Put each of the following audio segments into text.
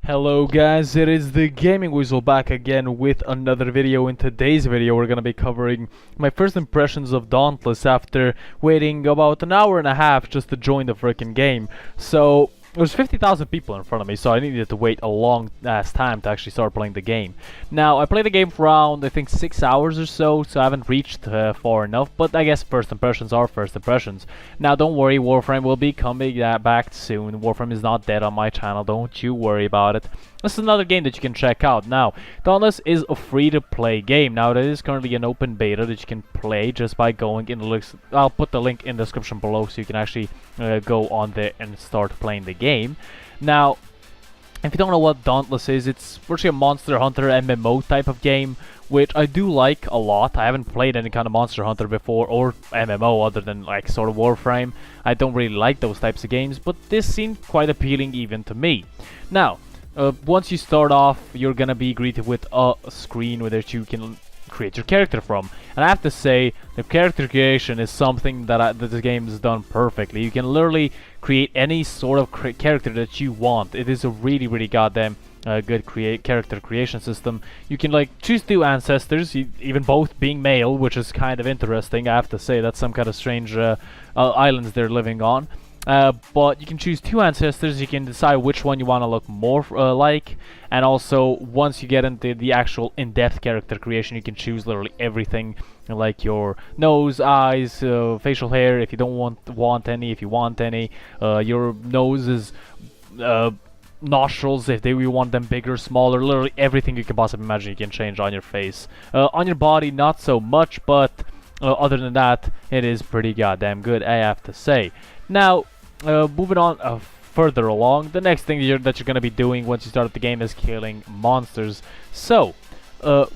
Hello guys, it is the Gaming Weasel back again with another video. In today's video we're gonna be covering my first impressions of Dauntless after waiting about an hour and a half just to join the freaking game. So there's 50,000 people in front of me, so I needed to wait a long ass time to actually start playing the game. Now, I played the game for around, I think, 6 hours or so I haven't reached far enough, but I guess first impressions are first impressions. Now, don't worry, Warframe will be coming back soon. Warframe is not dead on my channel, don't you worry about it. This is another game that you can check out. Now, Dauntless is a free-to-play game. Now, it is currently an open beta that you can play just by going in the links. I'll put the link in the description below so you can actually go on there and start playing the game. Now, if you don't know what Dauntless is, it's virtually a Monster Hunter MMO type of game, which I do like a lot. I haven't played any kind of Monster Hunter before or MMO other than like sort of Warframe. I don't really like those types of games, but this seemed quite appealing even to me. Now, once you start off, you're gonna be greeted with a screen where you can create your character from. And I have to say, the character creation is something that the game has done perfectly. You can literally create any sort of character that you want. It is a really goddamn good character creation system. You can like choose two ancestors, even both being male, which is kind of interesting. I have to say, that's some kind of strange islands they're living on. But you can choose two ancestors. You can decide which one you want to look more like, and also once you get into the actual in-depth character creation, you can choose literally everything, like your nose, eyes, facial hair if you don't want any, if you want any, your noses, nostrils if you want them bigger, smaller, literally everything you can possibly imagine you can change on your face. On your body, not so much, but other than that, it is pretty goddamn good, I have to say. Now, moving on further along, the next thing that you're going to be doing once you start the game is killing monsters. So, the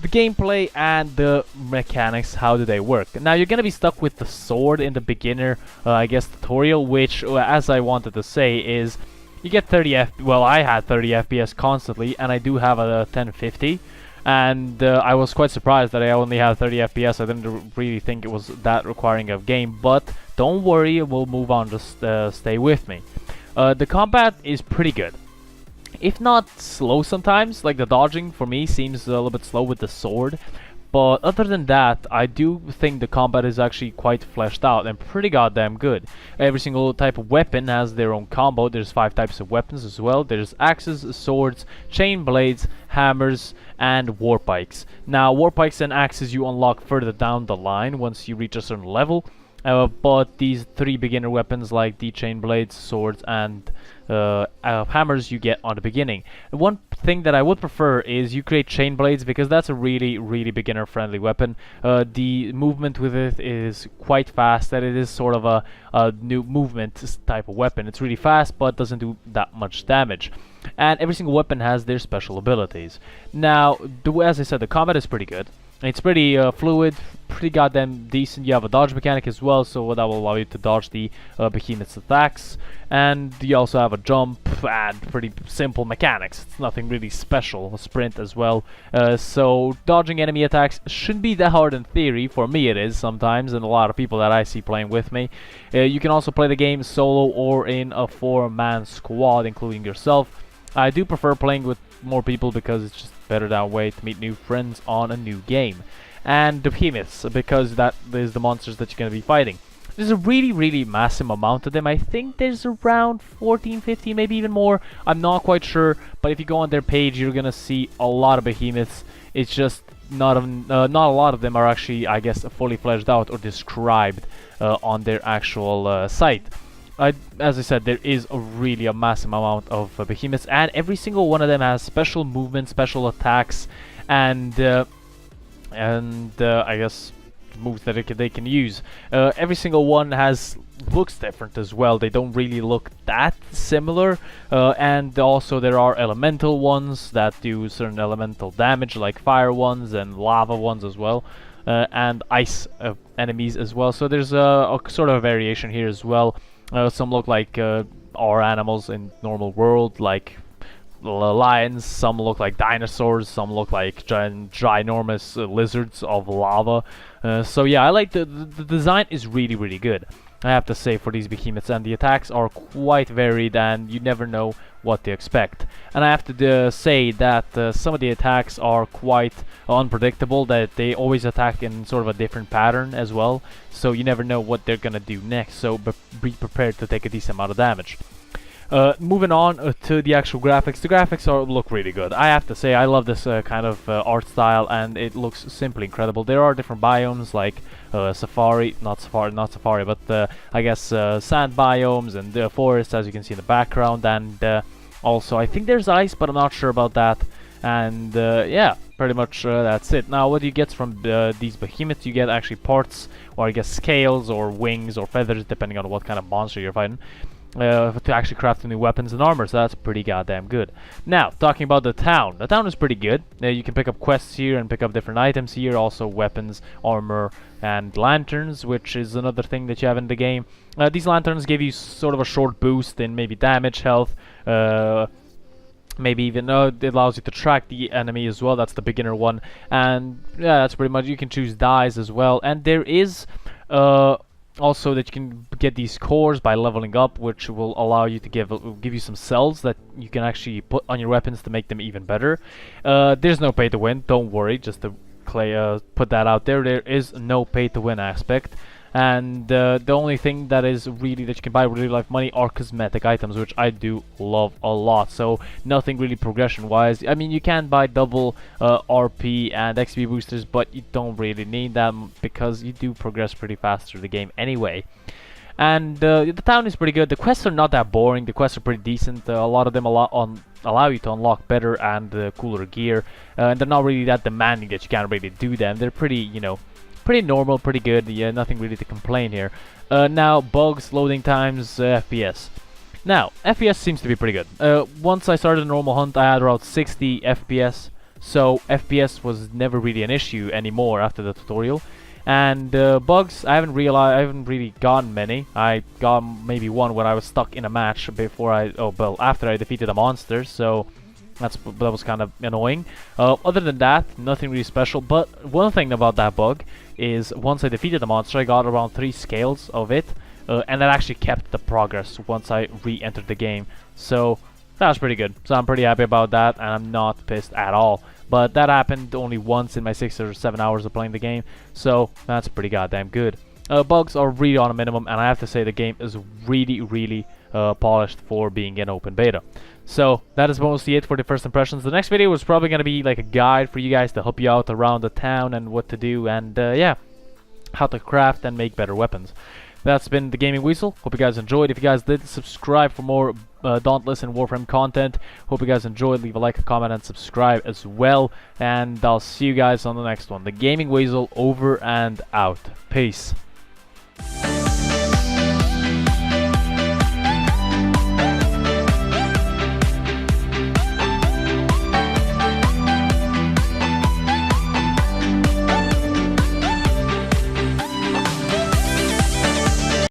gameplay and the mechanics, how do they work? Now, you're going to be stuck with the sword in the beginner, I guess, tutorial, which, as I wanted to say, is you get 30 well, I had 30 FPS constantly, and I do have a 1050. And I was quite surprised that I only had 30 FPS. I didn't really think it was that requiring of game, but don't worry, we'll move on, just stay with me. The combat is pretty good, if not slow sometimes. Like the dodging for me seems a little bit slow with the sword, but other than that, I do think the combat is actually quite fleshed out and pretty goddamn good. Every single type of weapon has their own combo. There's 5 types of weapons as well. There's axes, swords, chain blades, hammers, and war pikes. Now, war pikes and axes you unlock further down the line once you reach a certain level. But these 3 beginner weapons like the chain blades, swords, and hammers you get on the beginning. One thing that I would prefer is you create chain blades, because that's a really beginner friendly weapon. The movement with it is quite fast, and it is sort of a new movement type of weapon. It's really fast but doesn't do that much damage. And every single weapon has their special abilities. Now, as I said, the combat is pretty good. It's pretty fluid, pretty goddamn decent. You have a dodge mechanic as well, so that will allow you to dodge the behemoth's attacks. And you also have a jump and pretty simple mechanics. It's nothing really special. A sprint as well. So dodging enemy attacks shouldn't be that hard in theory. For me it is sometimes, and a lot of people that I see playing with me. You can also play the game solo or in a 4-man squad, including yourself. I do prefer playing with more people because it's just better that way to meet new friends on a new game. And the behemoths, because that is the monsters that you're going to be fighting. There's a really massive amount of them. I think there's around 14, 15, maybe even more. I'm not quite sure, but if you go on their page, you're going to see a lot of behemoths. It's just not a lot of them are actually, I guess, fully fleshed out or described on their actual site. As I said, there is really a massive amount of behemoths, and every single one of them has special movements, special attacks, and I guess moves that they can use. Every single one looks different as well. They don't really look that similar, and also there are elemental ones that do certain elemental damage, like fire ones and lava ones as well. And ice enemies as well. So there's a sort of variation here as well. Some look like our animals in normal world, like lions. Some look like dinosaurs. Some look like ginormous lizards of lava. So yeah, I like the design is really good. I have to say, for these behemoths, and the attacks are quite varied and you never know what to expect. And I have to say that some of the attacks are quite unpredictable, that they always attack in sort of a different pattern as well, so you never know what they're gonna do next, so be prepared to take a decent amount of damage. Moving on to the actual graphics. The graphics look really good. I have to say, I love this kind of art style, and it looks simply incredible. There are different biomes like not safari, but I guess sand biomes and forests, as you can see in the background, and also I think there's ice, but I'm not sure about that. And yeah, pretty much that's it. Now, what you get from these behemoths, you get actually parts, or I guess scales, or wings, or feathers, depending on what kind of monster you're fighting. To actually craft new weapons and armor, so that's pretty goddamn good. Now, talking about the town. The town is pretty good. You can pick up quests here and pick up different items here, also weapons, armor, and lanterns, which is another thing that you have in the game. These lanterns give you sort of a short boost in maybe damage, health, maybe even it allows you to track the enemy as well. That's the beginner one, and yeah, that's pretty much. You can choose dyes as well, and there is also that you can get these cores by leveling up, which will allow you to give you some cells that you can actually put on your weapons to make them even better. There's no pay to win, don't worry, just to put that out there. There is no pay to win aspect, and the only thing that is really that you can buy with real life money are cosmetic items, which I do love a lot. So nothing really progression wise. I mean, you can buy double RP and XP boosters, but you don't really need them because you do progress pretty fast through the game anyway. And the town is pretty good. The quests are not that boring. The quests are pretty decent. A lot of them allow you to unlock better and cooler gear, and they're not really that demanding that you can't really do them. They're pretty, you know, pretty normal, pretty good. Yeah, nothing really to complain here. Now, bugs, loading times, FPS. Now, FPS seems to be pretty good. Once I started a normal hunt, I had around 60 FPS, so FPS was never really an issue anymore after the tutorial. And bugs, I haven't really gotten many. I got maybe one when I was stuck in a match after I defeated a monster, so that was kind of annoying. Other than that, nothing really special. But one thing about that bug is once I defeated the monster, I got around 3 scales of it, and that actually kept the progress once I re-entered the game. So that was pretty good. So I'm pretty happy about that, and I'm not pissed at all. But that happened only once in my 6 or 7 hours of playing the game, so that's pretty goddamn good. Bugs are really on a minimum, and I have to say the game is really polished for being in open beta. So that is mostly it for the first impressions. The next video is probably going to be like a guide for you guys to help you out around the town and what to do, and yeah, how to craft and make better weapons. That's been the Gaming Weasel. Hope you guys enjoyed. If you guys did, subscribe for more Dauntless and Warframe content. Hope you guys enjoyed. Leave a like, a comment, and subscribe as well. And I'll see you guys on the next one. The Gaming Weasel over and out. Peace.